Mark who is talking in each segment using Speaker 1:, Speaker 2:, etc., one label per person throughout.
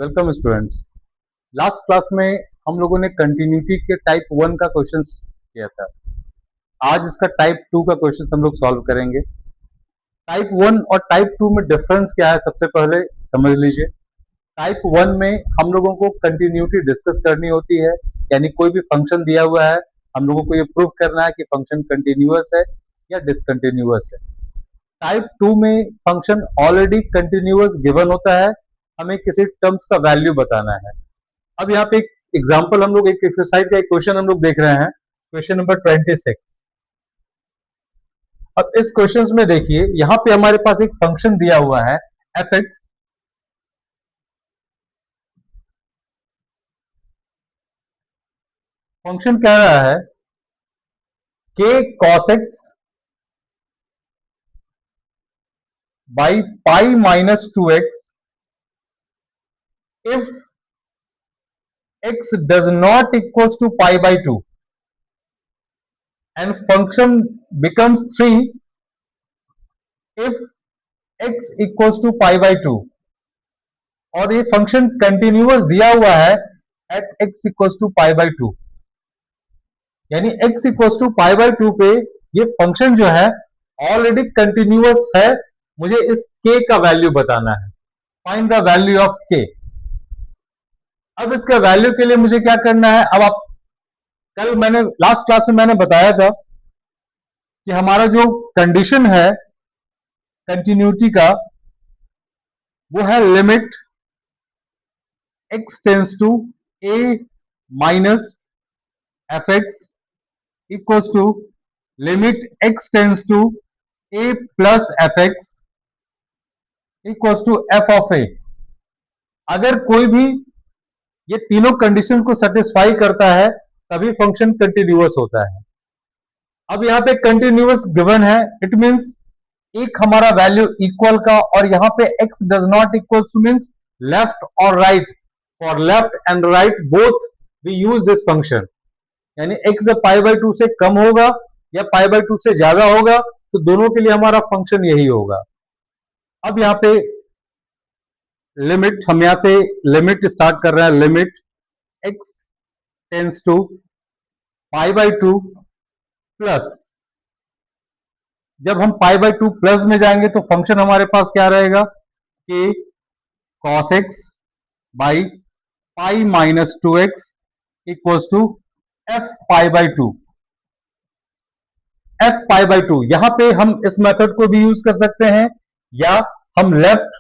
Speaker 1: Welcome students. Last class में हम लोगों ने कंटिन्यूटी के टाइप 1 का क्वेश्चन किया था। आज इसका टाइप 2 का क्वेश्चन हम लोग सॉल्व करेंगे। टाइप 1 और टाइप 2 में डिफरेंस क्या है सबसे पहले समझ लीजिए। टाइप 1 में हम लोगों को कंटिन्यूटी डिस्कस करनी होती है, यानी कोई भी फंक्शन दिया हुआ है, हम लोगों को ये प्रूव करना है कि फंक्शन कंटिन्यूअस है या डिसकंटिन्यूअस है। टाइप 2 में फंक्शन ऑलरेडी कंटिन्यूअस गिवन होता है, हमें किसी टर्म्स का वैल्यू बताना है। अब यहाँ पे एक एग्जाम्पल हम लोग एक एक्सरसाइज का एक क्वेश्चन हम लोग देख रहे हैं, क्वेश्चन नंबर 26। अब इस क्वेश्चन में देखिए, यहाँ पे हमारे पास एक फंक्शन दिया हुआ है एफ एक्स। फंक्शन कह रहा है के cos x by pi minus 2x if x does not equals to pi by 2 and function becomes 3 if x equals to pi by 2 और ये फंक्शन कंटिन्यूअस दिया हुआ है at x equals to pi by 2, यानी x equals to pi by 2 पे ये function जो है ऑलरेडी कंटिन्यूअस है। मुझे इस k का वैल्यू बताना है, find the value of k। अब इसका वैल्यू के लिए मुझे क्या करना है, अब आप कल मैंने लास्ट क्लास में मैंने बताया था कि हमारा जो कंडीशन है कंटिन्यूटी का वो है limit x tends to a minus F X equals to limit x tends to a plus F X equals to F of A. अगर कोई भी ये तीनों कंडीशंस को सेटिस्फाई करता है तभी फंक्शन कंटिन्यूअस होता है। अब यहाँ पे कंटिन्यूअस गिवन है, इट मींस एक हमारा वैल्यू इक्वल का, और यहाँ पे x does not equal to means left और right. For left and right both we use this function, यानी x जब पाई बाई 2 से कम होगा या पाई बाई 2 से ज्यादा होगा तो दोनों के लिए हमारा फंक्शन यही होगा। अब यहाँ पे लिमिट, हम यहाँ से लिमिट स्टार्ट कर रहे हैं, limit x tends to pi by 2 plus, जब हम पाई बाई 2 प्लस में जाएंगे तो फंक्शन हमारे पास क्या रहेगा कि cos x by pi minus 2x equals to f pi by 2। F pi by 2 यहां पे हम इस मेथड को भी यूज कर सकते हैं, या हम लेफ्ट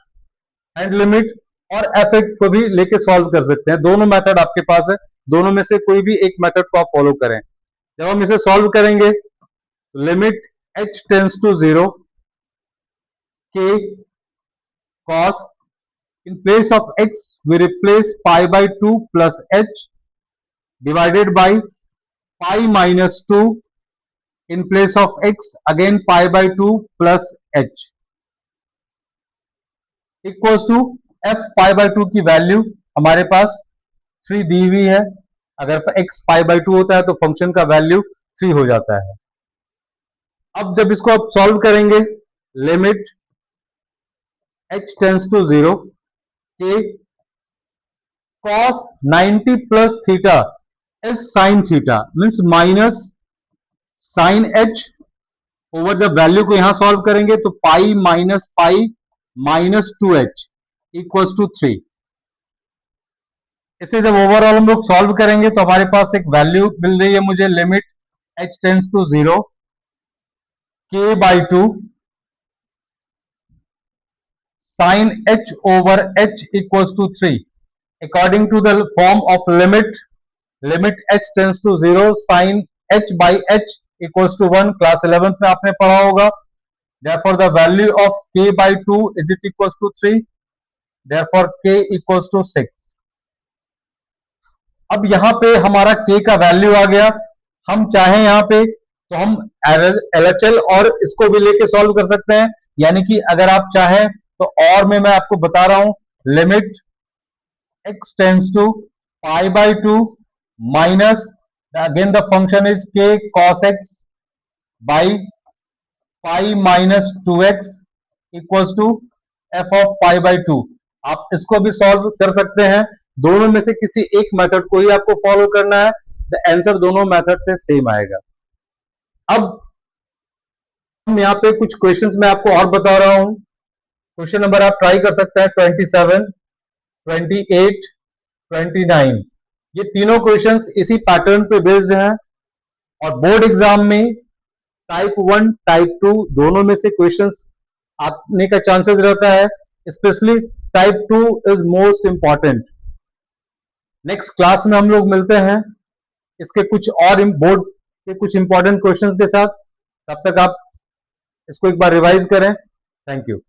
Speaker 1: हैंड लिमिट और एफ एक्स को भी लेके सॉल्व कर सकते हैं। दोनों मेथड आपके पास है, दोनों में से कोई भी एक मेथड को आप फॉलो करें। जब हम इसे सॉल्व करेंगे तो लिमिट h टेंस टू 0 के cos, in place of x we replace pi by 2 plus h divided by pi minus 2, in place of x again pi by 2 plus h equals to f pi by 2 की value हमारे पास 3 दी हुई है। अगर x pi by 2 होता है तो function का value 3 हो जाता है। अब जब इसको आप सॉल्व करेंगे, लिमिट h टेंस टू 0 के cos 90 plus theta is sin theta means minus sine h over, जब वैल्यू को यहां सॉल्व करेंगे तो pi minus 2h equals to 3। इसे जब ओवरऑल हम लोग सॉल्व करेंगे तो हमारे पास एक वैल्यू मिल रही है मुझे, limit h tends to 0 k by 2 sin h over h equals to 3 according to the form of limit h tends to 0 sin h by h equals to 1। Class 11th में आपने पढ़ा होगा। therefore the value of k by 2 is it equals to 3, therefore k equals to 6। अब यहां पे हमारा k का value आ गया। हम चाहें यहां पे तो हम LHL और इसको भी लेके सॉल्व कर सकते हैं, यानी कि अगर आप चाहें तो और में मैं आपको बता रहा हूं, limit x tends to pi by 2 minus, again the function is k cos x by pi minus 2x equals to f of pi by 2। आप इसको भी सॉल्व कर सकते हैं। दोनों में से किसी एक मेथड को ही आपको फॉलो करना है, द आंसर दोनों मेथड से सेम आएगा। अब हम यहाँ पे कुछ क्वेश्चंस मैं आपको और बता रहा हूं। क्वेश्चन नंबर आप ट्राई कर सकते हैं 27, 28, 29। ये तीनों क्वेश्चंस इसी पैटर्न पे बेस्ड हैं और बोर्ड एग्जाम में टाइप 1 टाइप 2 दोनों में से क्वेश्चंस आने का चांसेस रहता है। Specially type 2 is most important. Next class में हम लोग मिलते हैं इसके कुछ और बोर्ड के कुछ इंपॉर्टेंट क्वेश्चंस के साथ। तब तक आप इसको एक बार रिवाइज करें। Thank you.